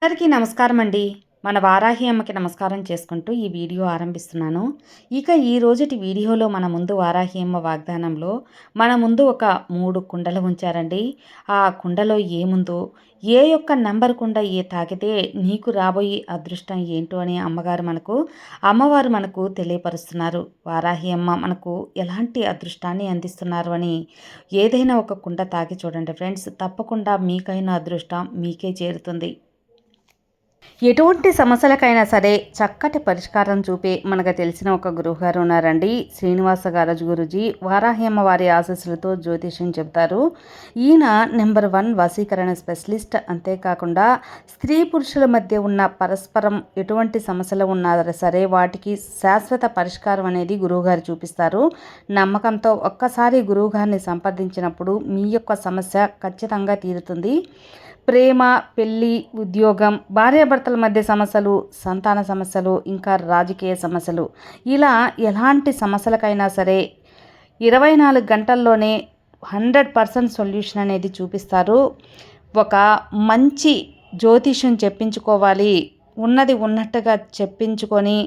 అందరికీ నమస్కారం అండి. మన వారాహి అమ్మకి నమస్కారం చేసుకుంటూ ఈ వీడియో ఆరంభిస్తున్నాను. ఇక ఈ రోజుటి వీడియోలో మన ముందు వారాహి అమ్మ వాగ్దానంలో మన ముందు ఒక 3 కుండలు ఉంచారండి. ఆ కుండలో ఏముందో, ఏ యొక్క నంబర్ కుండ తాకితే నీకు రాబోయే అదృష్టం ఏంటో అని అమ్మవారు మనకు తెలియపరుస్తున్నారు. వారాహి అమ్మ మనకు ఎలాంటి అదృష్టాన్ని అందిస్తున్నారు అని ఏదైనా ఒక కుండ తాకి చూడండి ఫ్రెండ్స్. తప్పకుండా మీకైన అదృష్టం మీకే చేరుతుంది. ఎటువంటి సమస్యలకైనా సరే చక్కటి పరిష్కారం చూపే మనకు తెలిసిన ఒక గురువుగారు ఉన్నారండి. శ్రీనివాస గారజు గురుజీ వారాహి అమ్మవారి ఆశీస్సులతో జ్యోతిష్యం చెబుతారు. ఈయన నెంబర్ 1 వశీకరణ స్పెషలిస్ట్. అంతేకాకుండా స్త్రీ పురుషుల మధ్య ఉన్న పరస్పరం ఎటువంటి సమస్యలు ఉన్నా సరే వాటికి శాశ్వత పరిష్కారం అనేది గురువుగారు చూపిస్తారు. నమ్మకంతో ఒక్కసారి గురువుగారిని సంప్రదించినప్పుడు మీ యొక్క సమస్య ఖచ్చితంగా తీరుతుంది. ప్రేమ, పెళ్ళి, ఉద్యోగం, భార్యాభర్తల మధ్య సమస్యలు, సంతాన సమస్యలు, ఇంకా రాజకీయ సమస్యలు, ఇలా ఎలాంటి సమస్యలకైనా సరే 24 గంటల్లోనే 100% సొల్యూషన్ అనేది చూపిస్తారు. ఒక మంచి జ్యోతిష్యం చెప్పించుకోవాలి, ఉన్నది ఉన్నట్టుగా చెప్పించుకొని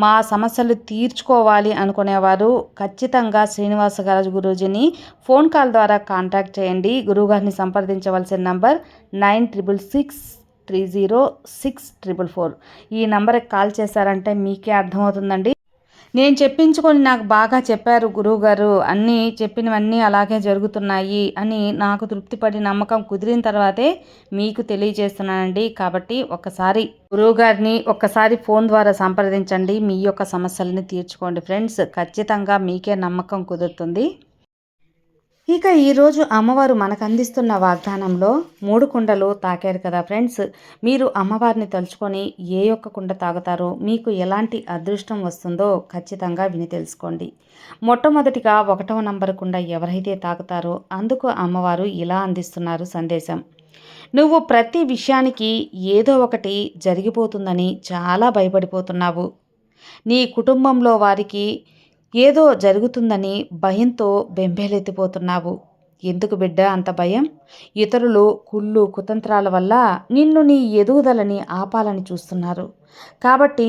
మా సమస్యలు తీర్చుకోవాలి అనుకునేవారు ఖచ్చితంగా శ్రీనివాస గారు గురూజీని ఫోన్ కాల్ ద్వారా కాంటాక్ట్ చేయండి. గురువుగారిని సంప్రదించవలసిన నంబర్ 9663064444. ఈ నంబర్కి కాల్ చేశారంటే మీకే అర్థమవుతుందండి. నేను చెప్పించుకొని నాకు బాగా చెప్పారు గురువుగారు, అన్నీ చెప్పినవన్నీ అలాగే జరుగుతున్నాయి అని నాకు తృప్తిపడి నమ్మకం కుదిరిన తర్వాతే మీకు తెలియజేస్తున్నానండి. కాబట్టి గురువుగారిని ఒక్కసారి ఫోన్ ద్వారా సంప్రదించండి. మీ యొక్క సమస్యలని తీర్చుకోండి ఫ్రెండ్స్. ఖచ్చితంగా మీకే నమ్మకం కుదురుతుంది. ఇక ఈరోజు అమ్మవారు మనకు అందిస్తున్న వాగ్దానంలో 3 కుండలు తాకారు కదా ఫ్రెండ్స్. మీరు అమ్మవారిని తలుచుకొని ఏ ఒక్క కుండ తాగుతారో మీకు ఎలాంటి అదృష్టం వస్తుందో ఖచ్చితంగా విని తెలుసుకోండి. మొట్టమొదటిగా 1వ నంబర్ కుండ ఎవరైతే తాగుతారో అందుకు అమ్మవారు ఇలా అందిస్తున్నారు సందేశం. నువ్వు ప్రతి విషయానికి ఏదో ఒకటి జరిగిపోతుందని చాలా భయపడిపోతున్నావు. నీ కుటుంబంలో వారికి ఏదో జరుగుతుందని భయంతో బెంబేలెత్తిపోతున్నావు. ఎందుకు బిడ్డ అంత భయం? ఇతరులు కుళ్ళు కుతంత్రాల వల్ల నీ ఎదుగుదలని ఆపాలని చూస్తున్నారు. కాబట్టి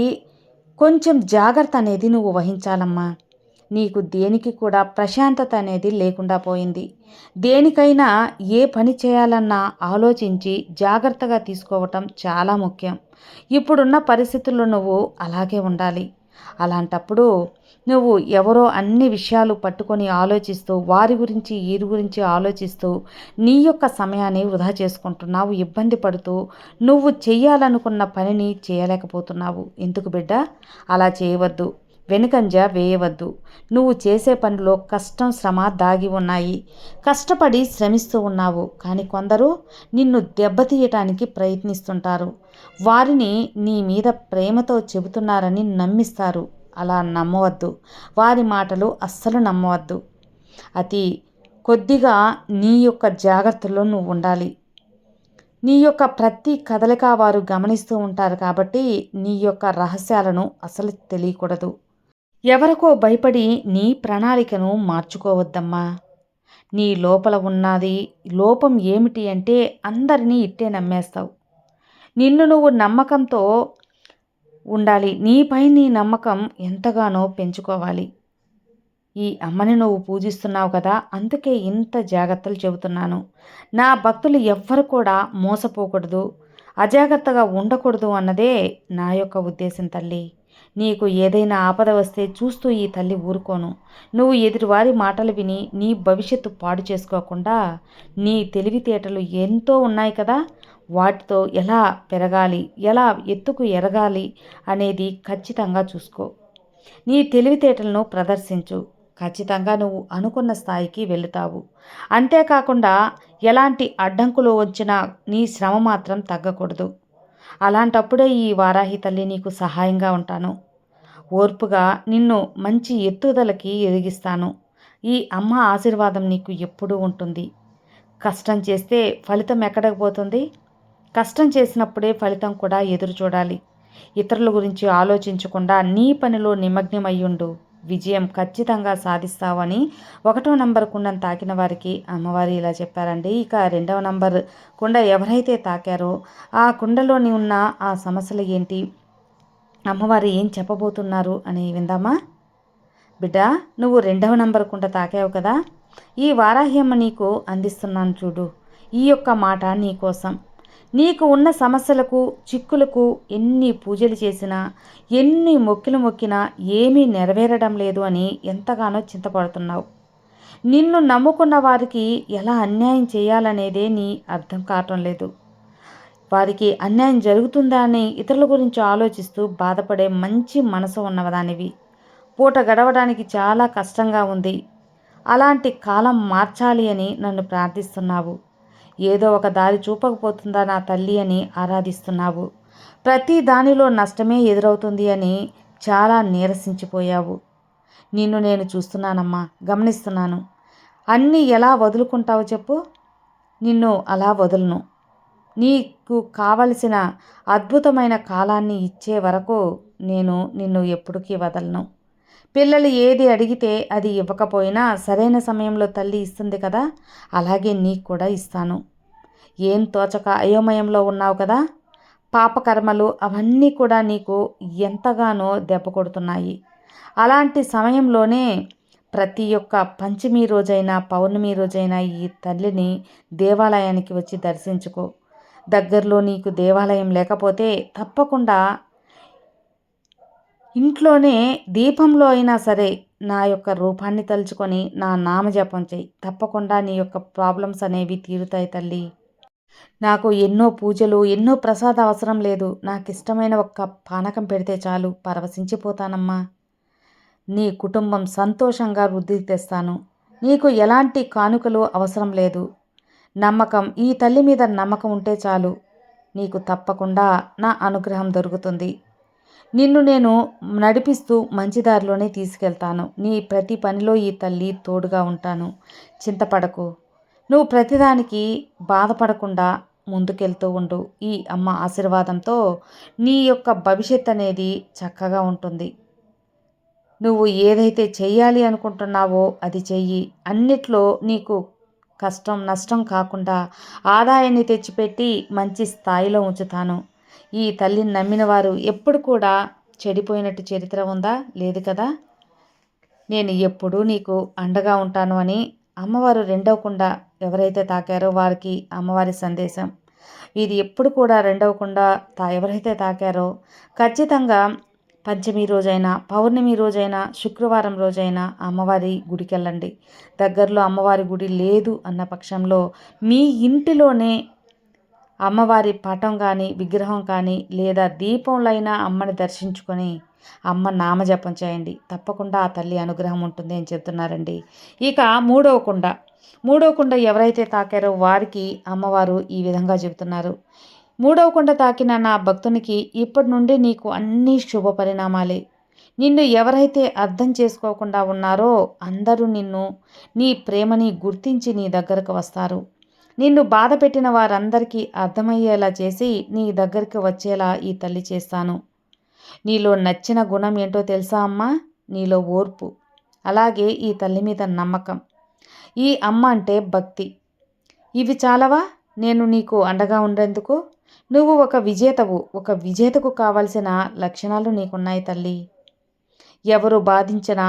కొంచెం జాగ్రత్త అనేది నువ్వు వహించాలమ్మా. నీకు దేనికి కూడా ప్రశాంతత అనేది లేకుండా పోయింది. దేనికైనా ఏ పని చేయాలన్నా ఆలోచించి జాగ్రత్తగా తీసుకోవటం చాలా ముఖ్యం. ఇప్పుడున్న పరిస్థితుల్లో నువ్వు అలాగే ఉండాలి. అలాంటప్పుడు నువ్వు ఎవరో అన్ని విషయాలు పట్టుకొని ఆలోచిస్తూ వారి గురించి వీరి గురించి ఆలోచిస్తూ నీ యొక్క సమయాన్ని వృధా చేసుకుంటున్నావు. ఇబ్బంది పడుతూ నువ్వు చెయ్యాలనుకున్న పనిని చేయలేకపోతున్నావు. ఎందుకు బిడ్డ? అలా చేయవద్దు. వెనుకంజ వేయవద్దు. నువ్వు చేసే పనిలో కష్టం శ్రమ దాగి ఉన్నాయి. కష్టపడి శ్రమిస్తూ ఉన్నావు. కానీ కొందరు నిన్ను దెబ్బతీయటానికి ప్రయత్నిస్తుంటారు. వారిని నీ మీద ప్రేమతో చెబుతున్నారని నమ్మిస్తారు. అలా నమ్మవద్దు. వారి మాటలు అస్సలు నమ్మవద్దు. అతి కొద్దిగా నీ యొక్క జాగ్రత్తలో నువ్వు ఉండాలి. నీ యొక్క ప్రతి కదలిక వారు గమనిస్తూ ఉంటారు. కాబట్టి నీ యొక్క రహస్యాలను అసలు తెలియకూడదు. ఎవరికో భయపడి నీ ప్రణాళికను మార్చుకోవద్దమ్మా. నీ లోపల ఉన్నది లోపం ఏమిటి అంటే అందరినీ ఇట్టే నమ్మేస్తావు. నిన్ను నువ్వు నమ్మకంతో ఉండాలి. నీపై నీ నమ్మకం ఎంతగానో పెంచుకోవాలి. ఈ అమ్మని నువ్వు పూజిస్తున్నావు కదా, అందుకే ఇంత జాగ్రత్తలు చెబుతున్నాను. నా భక్తులు ఎవ్వరు కూడా మోసపోకూడదు, అజాగ్రత్తగా ఉండకూడదు అన్నదే నా యొక్క ఉద్దేశం తల్లి. నీకు ఏదైనా ఆపద వస్తే చూస్తూ ఈ తల్లి ఊరుకోను. నువ్వు ఎదుటివారి మాటలు విని నీ భవిష్యత్తు పాడు చేసుకోకుండా నీ తెలివితేటలు ఎంతో ఉన్నాయి కదా, వాటితో ఎలా పెరగాలి, ఎలా ఎత్తుకు ఎరగాలి అనేది ఖచ్చితంగా చూసుకో. నీ తెలివితేటలను ప్రదర్శించు. ఖచ్చితంగా నువ్వు అనుకున్న స్థాయికి వెళుతావు. అంతేకాకుండా ఎలాంటి అడ్డంకులు వచ్చినా నీ శ్రమ మాత్రం తగ్గకూడదు. అలాంటప్పుడే ఈ వారాహి తల్లి నీకు సహాయంగా ఉంటాను. ఓర్పుగా నిన్ను మంచి ఎత్తుదలకి ఎదిగిస్తాను. ఈ అమ్మ ఆశీర్వాదం నీకు ఎప్పుడూ ఉంటుంది. కష్టం చేస్తే ఫలితం ఎక్కడికి పోతుంది? కష్టం చేసినప్పుడే ఫలితం కూడా ఎదురు చూడాలి. ఇతరుల గురించి ఆలోచించకుండా నీ పనిలో నిమగ్నమయ్యుండు. విజయం ఖచ్చితంగా సాధిస్తావని 1వ నంబర్ కుండను తాకిన వారికి అమ్మవారు ఇలా చెప్పారండి. ఇక 2వ నంబర్ కుండ ఎవరైతే తాకారో ఆ కుండలోని ఉన్న ఆ సమస్యలు ఏంటి, అమ్మవారు ఏం చెప్పబోతున్నారు అని విందామా? బిడ్డ, నువ్వు 2వ నంబర్ కుండ తాకావు కదా, ఈ వారాహ్యమ్మ నీకు అందిస్తున్నాను చూడు. ఈ యొక్క మాట నీకోసం. నీకు ఉన్న సమస్యలకు, చిక్కులకు ఎన్ని పూజలు చేసినా, ఎన్ని మొక్కులు మొక్కినా ఏమీ నెరవేరడం లేదు అని ఎంతగానో చింతపడుతున్నావు. నిన్ను నమ్ముకున్న వారికి ఎలా అన్యాయం చేయాలనేదే నీ అర్థం కావటం లేదు. వారికి అన్యాయం జరుగుతుందా అని ఇతరుల గురించి ఆలోచిస్తూ బాధపడే మంచి మనసు ఉన్నదానివి. పూట గడవడానికి చాలా కష్టంగా ఉంది. అలాంటి కాలం మార్చాలి అని నన్ను ప్రార్థిస్తున్నావు. ఏదో ఒక దారి చూపకపోతుందా నా తల్లి అని ఆరాధిస్తున్నావు. ప్రతి దానిలో నష్టమే ఎదురవుతుంది అని చాలా నీరసించిపోయావు. నిన్ను నేను చూస్తున్నానమ్మా, గమనిస్తున్నాను. అన్నీ ఎలా వదులుకుంటావు చెప్పు? నిన్ను అలా వదలను. నీకు కావలసిన అద్భుతమైన కాలాన్ని ఇచ్చే వరకు నేను నిన్ను ఎప్పటికీ వదలను. పిల్లలు ఏది అడిగితే అది ఇవ్వకపోయినా సరైన సమయంలో తల్లి ఇస్తుంది కదా, అలాగే నీకు కూడా ఇస్తాను. ఏం తోచక అయోమయంలో ఉన్నావు కదా, పాపకర్మలు అవన్నీ కూడా నీకు ఎంతగానో దెబ్బ కొడుతున్నాయి. అలాంటి సమయంలోనే ప్రతి ఒక్క పంచమి రోజైనా పౌర్ణమి రోజైనా ఈ తల్లిని దేవాలయానికి వచ్చి దర్శించుకో. దగ్గరలో నీకు దేవాలయం లేకపోతే తప్పకుండా ఇంట్లోనే దీపంలో అయినా సరే నా యొక్క రూపాన్ని తలుచుకొని నా నామజపం చేయి. తప్పకుండా నీ యొక్క ప్రాబ్లమ్స్ అనేవి తీరుతాయి తల్లి. నాకు ఎన్నో పూజలు, ఎన్నో ప్రసాద అవసరం లేదు. నాకు ఇష్టమైన ఒక్క పానకం పెడితే చాలు, పరవశించిపోతానమ్మా. నీ కుటుంబం సంతోషంగా వృద్ధి తెస్తాను. నీకు ఎలాంటి కానుకలు అవసరం లేదు. నమ్మకం, ఈ తల్లి మీద నమ్మకం ఉంటే చాలు, నీకు తప్పకుండా నా అనుగ్రహం దొరుకుతుంది. నిన్ను నేను నడిపిస్తూ మంచి దారిలోనే తీసుకెళ్తాను. నీ ప్రతి పనిలో ఈ తల్లి తోడుగా ఉంటాను. చింతపడకు. నువ్వు ప్రతిదానికి బాధపడకుండా ముందుకెళ్తూ ఉండు. ఈ అమ్మ ఆశీర్వాదంతో నీ యొక్క భవిష్యత్ అనేది చక్కగా ఉంటుంది. నువ్వు ఏదైతే చెయ్యాలి అనుకుంటున్నావో అది చెయ్యి. అన్నిట్లో నీకు కష్టం నష్టం కాకుండా ఆదాయాన్ని తెచ్చిపెట్టి మంచి స్థాయిలో ఉంచుతాను. ఈ తల్లిని నమ్మిన వారు ఎప్పుడు కూడా చెడిపోయినట్టు చరిత్ర ఉందా? లేదు కదా. నేను ఎప్పుడూ నీకు అండగా ఉంటాను అని అమ్మవారు 2వ కుండ ఎవరైతే తాకారో వారికి అమ్మవారి సందేశం. ఇది ఎప్పుడు కూడా 2వ కుండ ఎవరైతే తాకారో ఖచ్చితంగా పంచమి రోజైనా, పౌర్ణమి రోజైనా, శుక్రవారం రోజైనా అమ్మవారి గుడికి వెళ్ళండి. దగ్గరలో అమ్మవారి గుడి లేదు అన్న పక్షంలో మీ ఇంటిలోనే అమ్మవారి పటం కానీ, విగ్రహం కానీ లేదా దీపంలో అయినా అమ్మని దర్శించుకొని అమ్మ నామజపం చేయండి. తప్పకుండా ఆ తల్లి అనుగ్రహం ఉంటుంది అని చెప్తున్నారండి. ఇక 3వ కుండ ఎవరైతే తాకారో వారికి అమ్మవారు ఈ విధంగా చెబుతున్నారు. 3వ కుండ తాకిన నా భక్తునికి ఇప్పటి నుండి నీకు అన్ని శుభ పరిణామాలే. నిన్ను ఎవరైతే అర్థం చేసుకోకుండా ఉన్నారో అందరూ నీ ప్రేమని గుర్తించి నీ దగ్గరకు వస్తారు. నిన్ను బాధ పెట్టిన వారందరికీ అర్థమయ్యేలా చేసి నీ దగ్గరికి వచ్చేలా ఈ తల్లి చేస్తాను. నీలో నచ్చిన గుణం ఏంటో తెలుసా అమ్మా? నీలో ఓర్పు, అలాగే ఈ తల్లి మీద నమ్మకం, ఈ అమ్మ అంటే భక్తి. ఇవి చాలవా నేను నీకు అండగా ఉండేందుకు? నువ్వు ఒక విజేతవు. ఒక విజేతకు కావలసిన లక్షణాలు నీకున్నాయి తల్లి. ఎవరు బాధించినా,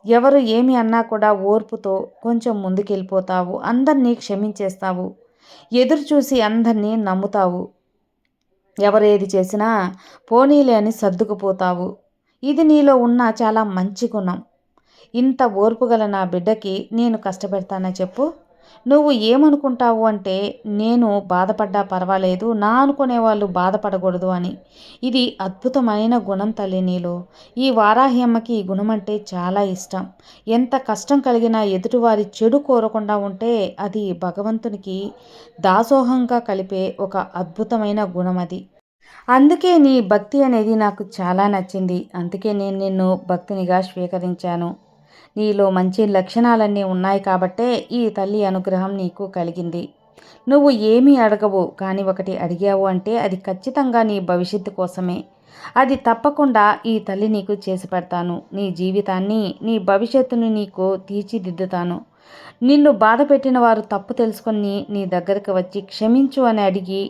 ఎవరు ఏమి అన్నా కూడా ఓర్పుతో కొంచెం ముందుకెళ్ళిపోతావు. అందరినీ క్షమించేస్తావు. ఎదురు చూసి అందరినీ నమ్ముతావు. ఎవరు ఏది చేసినా పోనీలే అని సర్దుకుపోతావు. ఇది నీలో ఉన్న చాలా మంచి గుణం. ఇంత ఓర్పు గల నా బిడ్డకి నేను కష్టపెడతానా చెప్పు? నువ్వు ఏమనుకుంటావు అంటే నేను బాధపడ్డా పర్వాలేదు, నా అనుకునే వాళ్ళు బాధపడకూడదు అని. ఇది అద్భుతమైన గుణం తల్లి నీలో. ఈ వారాహి అమ్మకి ఈ గుణం అంటే చాలా ఇష్టం. ఎంత కష్టం కలిగినా ఎదుటివారి చెడు కోరకుండా ఉంటే అది భగవంతునికి దాసోహంగా కలిపే ఒక అద్భుతమైన గుణం అది. అందుకే నీ భక్తి అనేది నాకు చాలా నచ్చింది. అందుకే నేను నిన్ను భక్తునిగా స్వీకరించాను. నీలో మంచి లక్షణాలన్నీ ఉన్నాయి కాబట్టే ఈ తల్లి అనుగ్రహం నీకు కలిగింది. నువ్వు ఏమీ అడగవు, కానీ ఒకటి అడిగావు అంటే అది ఖచ్చితంగా నీ భవిష్యత్తు కోసమే. అది తప్పకుండా ఈ తల్లి నీకు చేసి పెడతాను. నీ జీవితాన్ని, నీ భవిష్యత్తును నీకు తీర్చిదిద్దుతాను. నిన్ను బాధ పెట్టిన వారు తప్పు తెలుసుకొని నీ దగ్గరికి వచ్చి క్షమించు అని అడిగి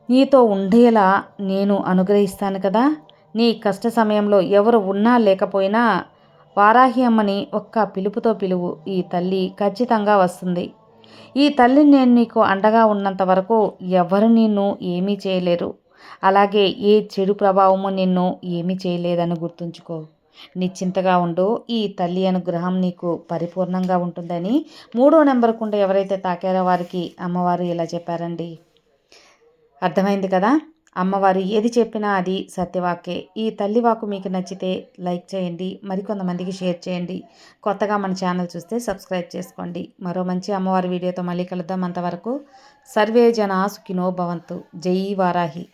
నీతో ఉండేలా నేను అనుగ్రహిస్తాను కదా. నీ కష్ట సమయంలో ఎవరు ఉన్నా లేకపోయినా వారాహి అమ్మని ఒక్క పిలుపుతో పిలువు. ఈ తల్లి ఖచ్చితంగా వస్తుంది. ఈ తల్లి నేను నీకు అండగా ఉన్నంత వరకు ఎవరు నిన్ను ఏమీ చేయలేరు. అలాగే ఏ చెడు ప్రభావము నిన్ను ఏమీ చేయలేదని గుర్తుంచుకో. నిశ్చింతగా ఉండు. ఈ తల్లి అనుగ్రహం నీకు పరిపూర్ణంగా ఉంటుందని 3వ నెంబర్ కుండ ఎవరైతే తాకారో వారికి అమ్మవారు ఇలా చెప్పారండి. అర్థమైంది కదా. అమ్మవారు ఏది చెప్పినా అది సత్యవాక్యే. ఈ తల్లి వాక్కు మీకు నచ్చితే లైక్ చేయండి, మరికొంతమందికి షేర్ చేయండి. కొత్తగా మన ఛానల్ చూస్తే సబ్స్క్రైబ్ చేసుకోండి. మరో మంచి అమ్మవారి వీడియోతో మళ్ళీ కలుద్దాం. అంతవరకు సర్వే జనా సుఖినో భవంతు. జై వారాహి.